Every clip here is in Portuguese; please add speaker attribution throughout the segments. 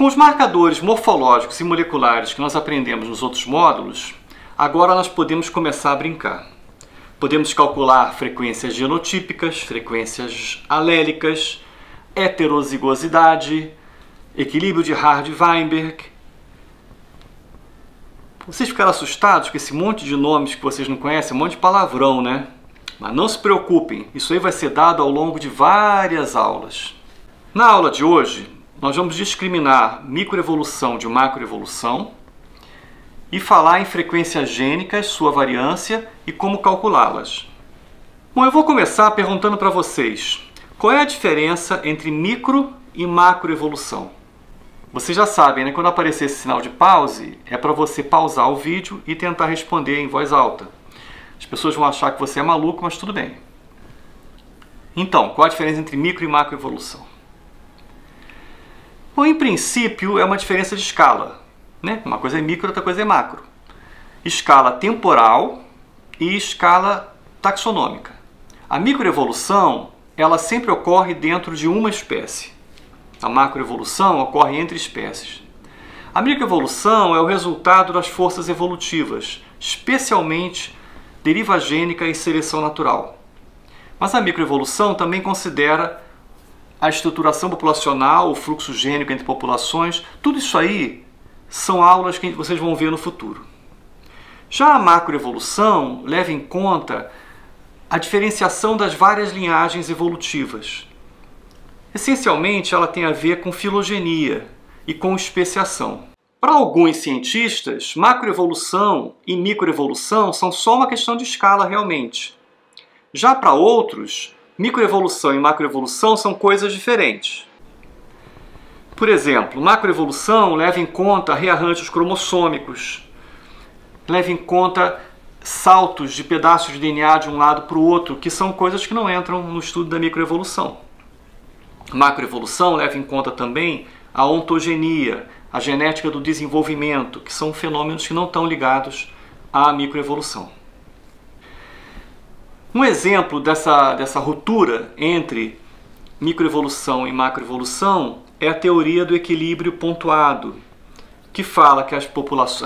Speaker 1: Com os marcadores morfológicos e moleculares que nós aprendemos nos outros módulos, agora nós podemos começar a brincar. Podemos calcular frequências genotípicas, frequências alélicas, heterozigosidade, equilíbrio de Hardy-Weinberg. Vocês ficaram assustados com esse monte de nomes que vocês não conhecem, um monte de palavrão, né? Mas não se preocupem, isso aí vai ser dado ao longo de várias aulas. Na aula de hoje, nós vamos discriminar microevolução de macroevolução e falar em frequências gênicas, sua variância e como calculá-las. Bom, eu vou começar perguntando para vocês, qual é a diferença entre micro e macroevolução? Vocês já sabem, né? Quando aparecer esse sinal de pause, é para você pausar o vídeo e tentar responder em voz alta. As pessoas vão achar que você é maluco, mas tudo bem. Então, qual a diferença entre micro e macroevolução? Bom, em princípio, é uma diferença de escala, né? Uma coisa é micro, outra coisa é macro. Escala temporal e escala taxonômica. A microevolução, ela sempre ocorre dentro de uma espécie. A macroevolução ocorre entre espécies. A microevolução é o resultado das forças evolutivas, especialmente deriva gênica e seleção natural. Mas a microevolução também considera a estruturação populacional, o fluxo gênico entre populações. Tudo isso aí são aulas que vocês vão ver no futuro. Já a macroevolução leva em conta a diferenciação das várias linhagens evolutivas. Essencialmente, ela tem a ver com filogenia e com especiação. Para alguns cientistas, macroevolução e microevolução são só uma questão de escala realmente. Já para outros, microevolução e macroevolução são coisas diferentes. Por exemplo, macroevolução leva em conta rearranjos cromossômicos, leva em conta saltos de pedaços de DNA de um lado para o outro, que são coisas que não entram no estudo da microevolução. Macroevolução leva em conta também a ontogenia, a genética do desenvolvimento, que são fenômenos que não estão ligados à microevolução. Um exemplo dessa ruptura entre microevolução e macroevolução é a teoria do equilíbrio pontuado, que fala que as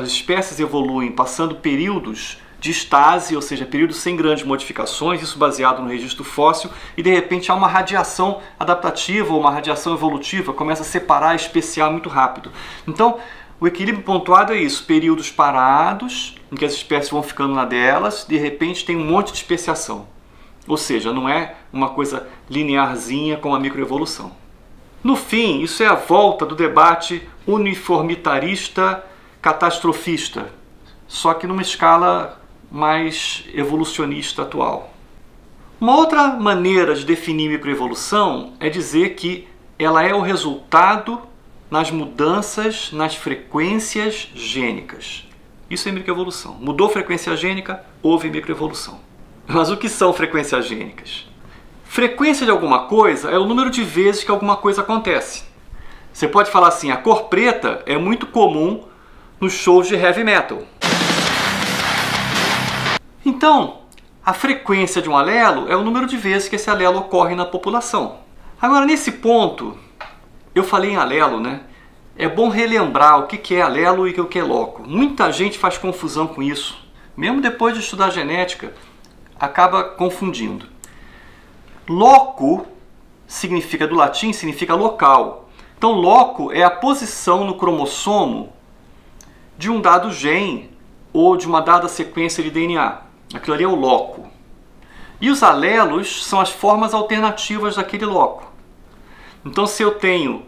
Speaker 1: espécies evoluem passando períodos de estase, ou seja, períodos sem grandes modificações, isso baseado no registro fóssil, e de repente há uma radiação adaptativa ou uma radiação evolutiva, começa a separar, especiar muito rápido. Então, o equilíbrio pontuado é isso, períodos parados, em que as espécies vão ficando na delas, de repente tem um monte de especiação. Ou seja, não é uma coisa linearzinha como a microevolução. No fim, isso é a volta do debate uniformitarista catastrofista, só que numa escala mais evolucionista atual. Uma outra maneira de definir microevolução é dizer que ela é o resultado nas mudanças nas frequências gênicas. Isso é microevolução. Mudou a frequência gênica, houve microevolução. Mas o que são frequências gênicas? Frequência de alguma coisa é o número de vezes que alguma coisa acontece. Você pode falar assim, a cor preta é muito comum nos shows de heavy metal. Então, a frequência de um alelo é o número de vezes que esse alelo ocorre na população. Agora, nesse ponto, eu falei em alelo, né? É bom relembrar o que é alelo e o que é loco. Muita gente faz confusão com isso. Mesmo depois de estudar genética, acaba confundindo. Loco significa, do latim, significa local. Então, loco é a posição no cromossomo de um dado gene ou de uma dada sequência de DNA. Aquilo ali é o loco. E os alelos são as formas alternativas daquele loco. Então, se eu tenho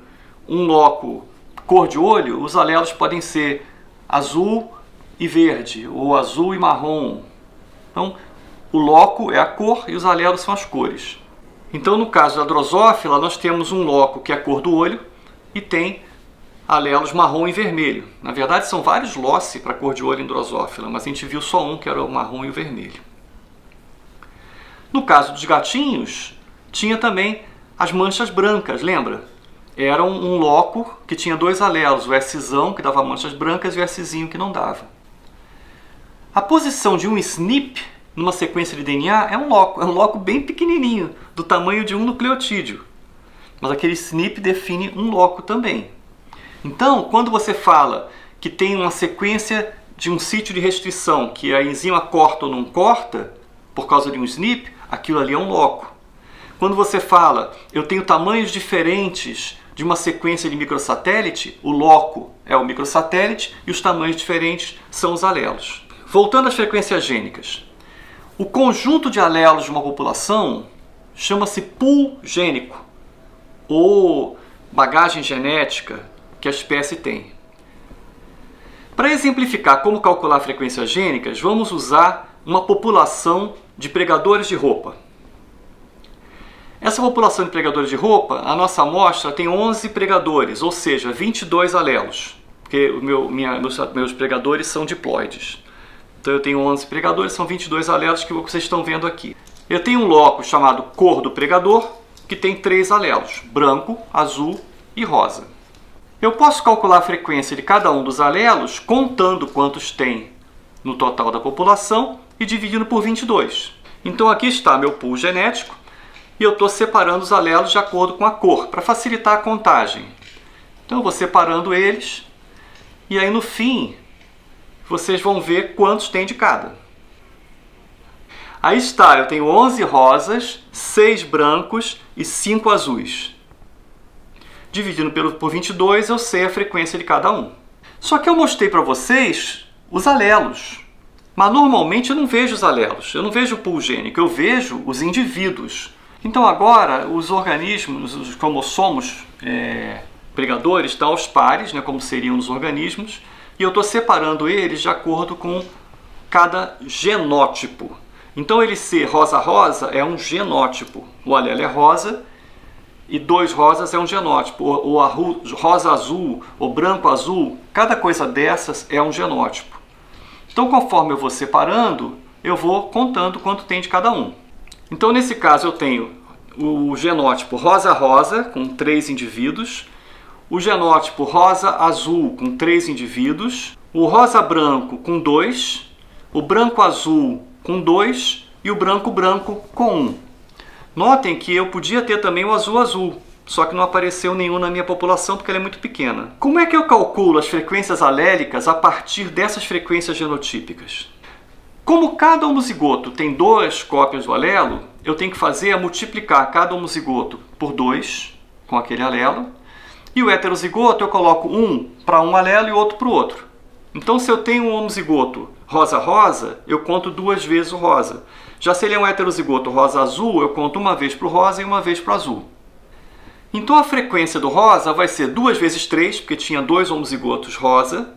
Speaker 1: um loco cor de olho, os alelos podem ser azul e verde, ou azul e marrom. Então, o loco é a cor e os alelos são as cores. Então, no caso da drosófila, nós temos um loco que é a cor do olho e tem alelos marrom e vermelho. Na verdade, são vários loci para cor de olho em drosófila, mas a gente viu só um, que era o marrom e o vermelho. No caso dos gatinhos, tinha também as manchas brancas, lembra? Era um loco que tinha dois alelos, o Szão, que dava manchas brancas, e o Szinho, que não dava. A posição de um SNP numa sequência de DNA é um loco bem pequenininho, do tamanho de um nucleotídeo. Mas aquele SNP define um loco também. Então, quando você fala que tem uma sequência de um sítio de restrição, que a enzima corta ou não corta, por causa de um SNP, aquilo ali é um loco. Quando você fala, eu tenho tamanhos diferentes de uma sequência de microsatélite, o loco é o microsatélite e os tamanhos diferentes são os alelos. Voltando às frequências gênicas. O conjunto de alelos de uma população chama-se pool gênico, ou bagagem genética que a espécie tem. Para exemplificar como calcular frequências gênicas, vamos usar uma população de pregadores de roupa. Essa população de pregadores de roupa, a nossa amostra tem 11 pregadores, ou seja, 22 alelos, porque meus pregadores são diploides. Então eu tenho 11 pregadores, são 22 alelos que vocês estão vendo aqui. Eu tenho um loco chamado cor do pregador, que tem 3 alelos, branco, azul e rosa. Eu posso calcular a frequência de cada um dos alelos, contando quantos tem no total da população e dividindo por 22. Então aqui está meu pool genético, e eu estou separando os alelos de acordo com a cor, para facilitar a contagem. Então eu vou separando eles, e aí no fim, vocês vão ver quantos tem de cada. Aí está, eu tenho 11 rosas, 6 brancos e 5 azuis. Dividindo por 22, eu sei a frequência de cada um. Só que eu mostrei para vocês os alelos. Mas normalmente eu não vejo os alelos, eu não vejo o pool gênico, eu vejo os indivíduos. Então agora os organismos, os cromossomos pregadores estão aos pares, né, como seriam os organismos, e eu estou separando eles de acordo com cada genótipo. Então ele ser rosa-rosa é um genótipo, o alelo é rosa, e 2 rosas é um genótipo, o rosa-azul, o branco-azul, cada coisa dessas é um genótipo. Então conforme eu vou separando, eu vou contando quanto tem de cada um. Então, nesse caso, eu tenho o genótipo rosa-rosa, com 3 indivíduos, o genótipo rosa-azul, com 3 indivíduos, o rosa-branco, com 2, o branco-azul, com 2 e o branco-branco, com 1. Notem que eu podia ter também o azul-azul, só que não apareceu nenhum na minha população porque ela é muito pequena. Como é que eu calculo as frequências alélicas a partir dessas frequências genotípicas? Como cada homozigoto tem 2 cópias do alelo, eu tenho que fazer é multiplicar cada homozigoto por 2, com aquele alelo, e o heterozigoto eu coloco um para um alelo e outro para o outro. Então se eu tenho um homozigoto rosa-rosa, eu conto 2 vezes o rosa. Já se ele é um heterozigoto rosa-azul, eu conto uma vez para o rosa e uma vez para o azul. Então a frequência do rosa vai ser 2 vezes 3, porque tinha 2 homozigotos rosa,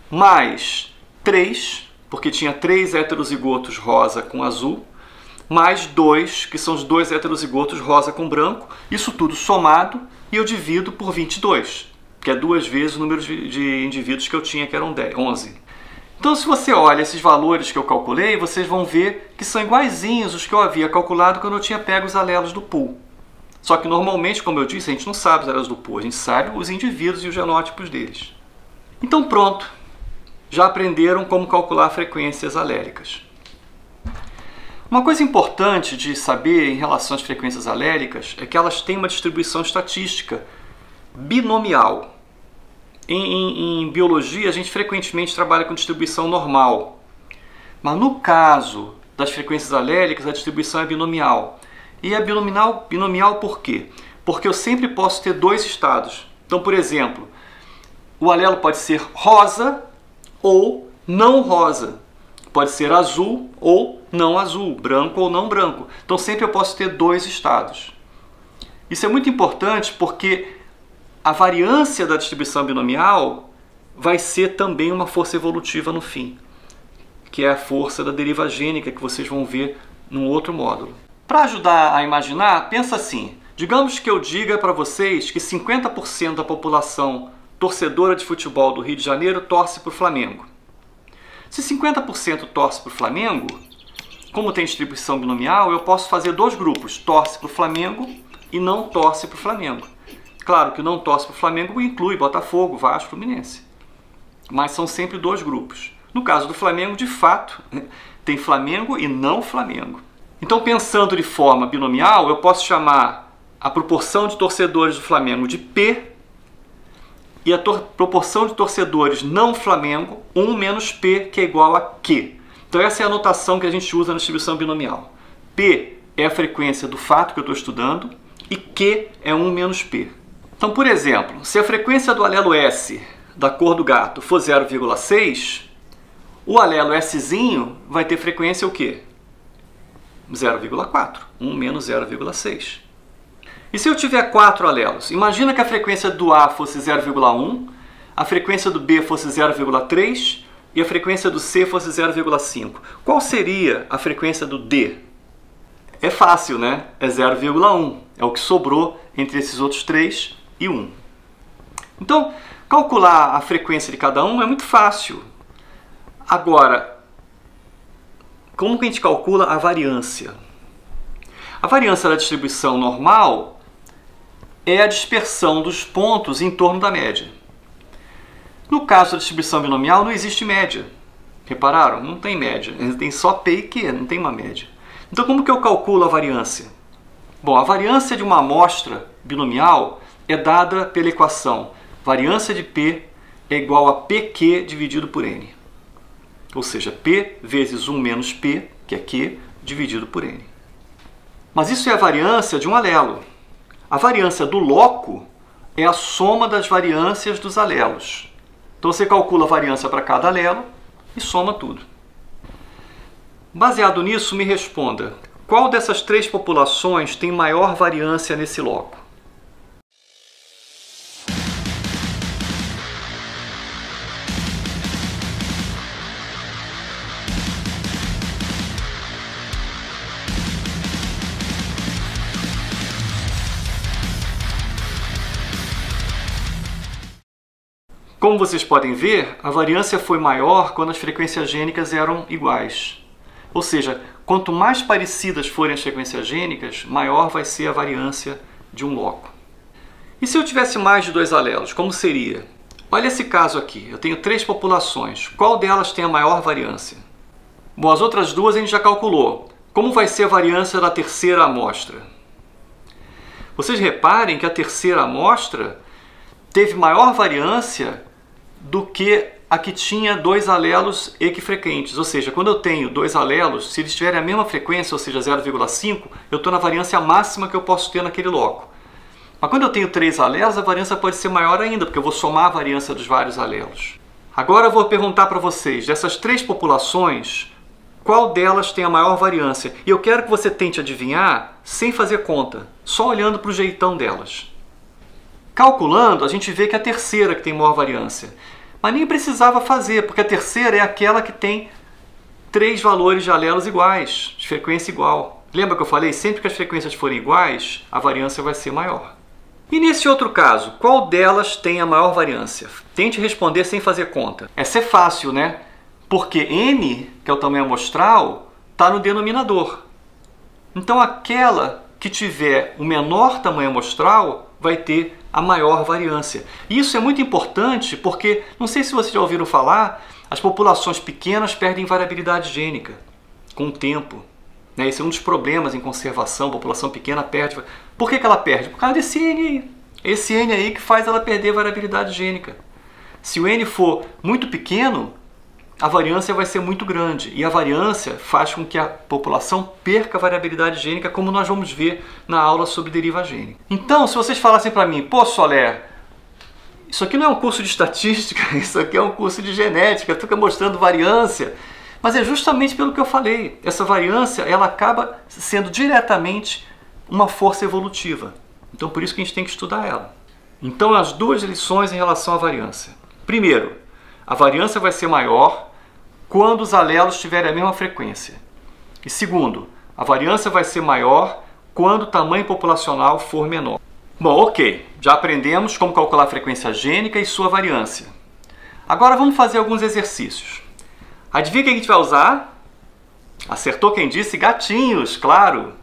Speaker 1: mais 3, porque tinha 3 heterozigotos rosa com azul, mais 2, que são os 2 heterozigotos rosa com branco, isso tudo somado, e eu divido por 22, que é 2 vezes o número de indivíduos que eu tinha, que eram 11. Então, se você olha esses valores que eu calculei, vocês vão ver que são iguaizinhos os que eu havia calculado quando eu tinha pego os alelos do pool. Só que, normalmente, como eu disse, a gente não sabe os alelos do pool, a gente sabe os indivíduos e os genótipos deles. Então, pronto. Já aprenderam como calcular frequências alélicas. Uma coisa importante de saber em relação às frequências alélicas é que elas têm uma distribuição estatística binomial. Em biologia, a gente frequentemente trabalha com distribuição normal. Mas no caso das frequências alélicas, a distribuição é binomial. E é binomial por quê? Porque eu sempre posso ter 2 estados. Então, por exemplo, o alelo pode ser rosa ou não rosa. Pode ser azul ou não azul, branco ou não branco. Então sempre eu posso ter 2 estados. Isso é muito importante porque a variância da distribuição binomial vai ser também uma força evolutiva no fim, que é a força da deriva gênica que vocês vão ver num outro módulo. Para ajudar a imaginar, pensa assim, digamos que eu diga para vocês que 50% da população torcedora de futebol do Rio de Janeiro torce para o Flamengo. Se 50% torce para o Flamengo, como tem distribuição binomial, eu posso fazer 2 grupos, torce para o Flamengo e não torce para o Flamengo. Claro que não torce para o Flamengo inclui Botafogo, Vasco, Fluminense. Mas são sempre 2 grupos. No caso do Flamengo, de fato, tem Flamengo e não Flamengo. Então, pensando de forma binomial, eu posso chamar a proporção de torcedores do Flamengo de P e a proporção de torcedores não Flamengo, 1 menos P, que é igual a Q. Então essa é a notação que a gente usa na distribuição binomial. P é a frequência do fato que eu estou estudando e Q é 1 menos P. Então, por exemplo, se a frequência do alelo S da cor do gato for 0,6, o alelo Szinho vai ter frequência o quê? 0,4. 1 menos 0,6. E se eu tiver 4 alelos? Imagina que a frequência do A fosse 0,1, a frequência do B fosse 0,3 e a frequência do C fosse 0,5. Qual seria a frequência do D? É fácil, né? É 0,1. É o que sobrou entre esses outros 3 e 1. Então, calcular a frequência de cada um é muito fácil. Agora, como que a gente calcula a variância? A variância da distribuição normal é a dispersão dos pontos em torno da média. No caso da distribuição binomial, não existe média. Repararam? Não tem média. Tem só P e Q, não tem uma média. Então, como que eu calculo a variância? Bom, a variância de uma amostra binomial é dada pela equação variância de P é igual a PQ dividido por N. Ou seja, P vezes 1 menos P, que é Q, dividido por N. Mas isso é a variância de um alelo. A variância do loco é a soma das variâncias dos alelos. Então você calcula a variância para cada alelo e soma tudo. Baseado nisso, me responda, qual dessas 3 populações tem maior variância nesse loco? Como vocês podem ver, a variância foi maior quando as frequências gênicas eram iguais. Ou seja, quanto mais parecidas forem as frequências gênicas, maior vai ser a variância de um loco. E se eu tivesse mais de 2 alelos, como seria? Olha esse caso aqui, eu tenho 3 populações. Qual delas tem a maior variância? Bom, as outras 2 a gente já calculou. Como vai ser a variância da terceira amostra? Vocês reparem que a terceira amostra teve maior variância do que a que tinha 2 alelos equifrequentes. Ou seja, quando eu tenho 2 alelos, se eles tiverem a mesma frequência, ou seja, 0,5, eu estou na variância máxima que eu posso ter naquele loco. Mas quando eu tenho 3 alelos, a variância pode ser maior ainda, porque eu vou somar a variância dos vários alelos. Agora eu vou perguntar para vocês, dessas 3 populações, qual delas tem a maior variância? E eu quero que você tente adivinhar sem fazer conta, só olhando para o jeitão delas. Calculando, a gente vê que é a terceira que tem maior variância. Mas nem precisava fazer, porque a terceira é aquela que tem 3 valores de alelos iguais, de frequência igual. Lembra que eu falei? Sempre que as frequências forem iguais, a variância vai ser maior. E nesse outro caso, qual delas tem a maior variância? Tente responder sem fazer conta. Essa é fácil, né? Porque N, que é o tamanho amostral, está no denominador. Então aquela que tiver o menor tamanho amostral vai ter a maior variância. E isso é muito importante porque, não sei se vocês já ouviram falar, as populações pequenas perdem variabilidade gênica com o tempo. Esse é um dos problemas em conservação, a população pequena perde. Por que ela perde? Por causa desse N aí. Esse N aí que faz ela perder variabilidade gênica. Se o N for muito pequeno, a variância vai ser muito grande. E a variância faz com que a população perca a variabilidade gênica, como nós vamos ver na aula sobre deriva gênica. Então, se vocês falassem para mim, pô, Soler, isso aqui não é um curso de estatística, isso aqui é um curso de genética, fica mostrando variância. Mas é justamente pelo que eu falei. Essa variância, ela acaba sendo diretamente uma força evolutiva. Então, por isso que a gente tem que estudar ela. Então, as 2 lições em relação à variância. Primeiro, a variância vai ser maior quando os alelos tiverem a mesma frequência. E segundo, a variância vai ser maior quando o tamanho populacional for menor. Bom, ok, já aprendemos como calcular a frequência gênica e sua variância. Agora vamos fazer alguns exercícios. Adivinha o que a gente vai usar? Acertou quem disse? Gatinhos, claro!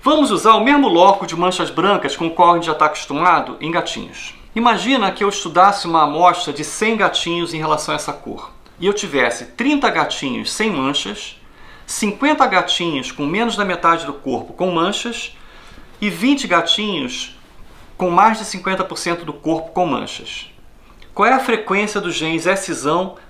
Speaker 1: Vamos usar o mesmo loco de manchas brancas com o qual a gente já está acostumado em gatinhos. Imagina que eu estudasse uma amostra de 100 gatinhos em relação a essa cor. E eu tivesse 30 gatinhos sem manchas, 50 gatinhos com menos da metade do corpo com manchas e 20 gatinhos com mais de 50% do corpo com manchas. Qual é a frequência dos genes S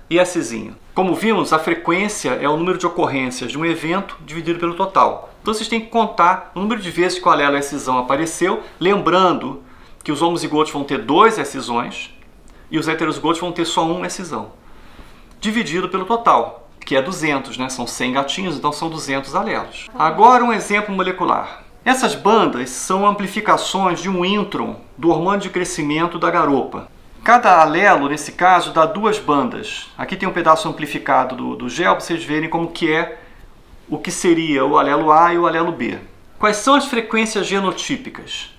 Speaker 1: e S? Como vimos, a frequência é o número de ocorrências de um evento dividido pelo total. Então vocês têm que contar o número de vezes que o alelo S apareceu, lembrando que os homozigotos vão ter 2 S e os heterozigotos vão ter só um S, dividido pelo total, que é 200, né? São 100 gatinhos, então são 200 alelos. Agora um exemplo molecular. Essas bandas são amplificações de um intron do hormônio de crescimento da garopa. Cada alelo, nesse caso, dá 2 bandas. Aqui tem um pedaço amplificado do gel para vocês verem como que é o que seria o alelo A e o alelo B. Quais são as frequências genotípicas?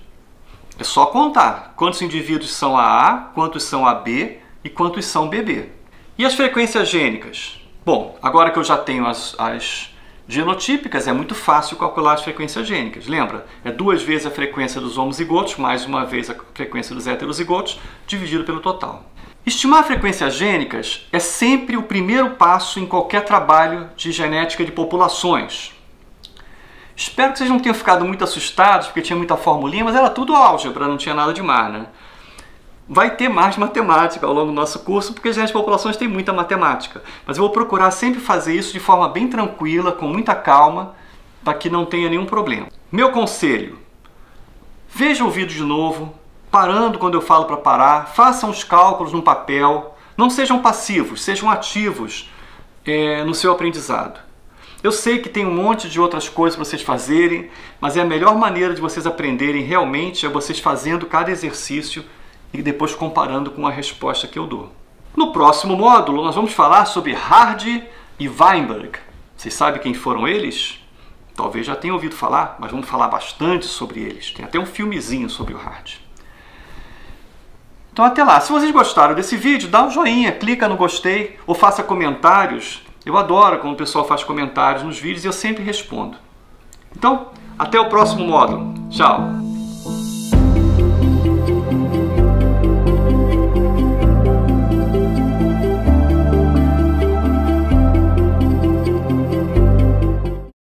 Speaker 1: É só contar quantos indivíduos são AA, quantos são AB e quantos são BB. E as frequências gênicas? Bom, agora que eu já tenho as genotípicas, é muito fácil calcular as frequências gênicas. Lembra? É 2 vezes a frequência dos homozigotos, mais 1 vez a frequência dos heterozigotos, dividido pelo total. Estimar frequências gênicas é sempre o primeiro passo em qualquer trabalho de genética de populações. Espero que vocês não tenham ficado muito assustados, porque tinha muita formulinha, mas era tudo álgebra, não tinha nada demais, né? Vai ter mais matemática ao longo do nosso curso, porque genética de populações tem muita matemática. Mas eu vou procurar sempre fazer isso de forma bem tranquila, com muita calma, para que não tenha nenhum problema. Meu conselho: veja o vídeo de novo, parando quando eu falo para parar, façam os cálculos no papel, não sejam passivos, sejam ativos no seu aprendizado. Eu sei que tem um monte de outras coisas para vocês fazerem, mas é a melhor maneira de vocês aprenderem realmente é vocês fazendo cada exercício e depois comparando com a resposta que eu dou. No próximo módulo, nós vamos falar sobre Hardy e Weinberg. Vocês sabem quem foram eles? Talvez já tenham ouvido falar, mas vamos falar bastante sobre eles. Tem até um filmezinho sobre o Hardy. Então até lá. Se vocês gostaram desse vídeo, dá um joinha, clica no gostei ou faça comentários. Eu adoro quando o pessoal faz comentários nos vídeos e eu sempre respondo. Então, até o próximo módulo. Tchau!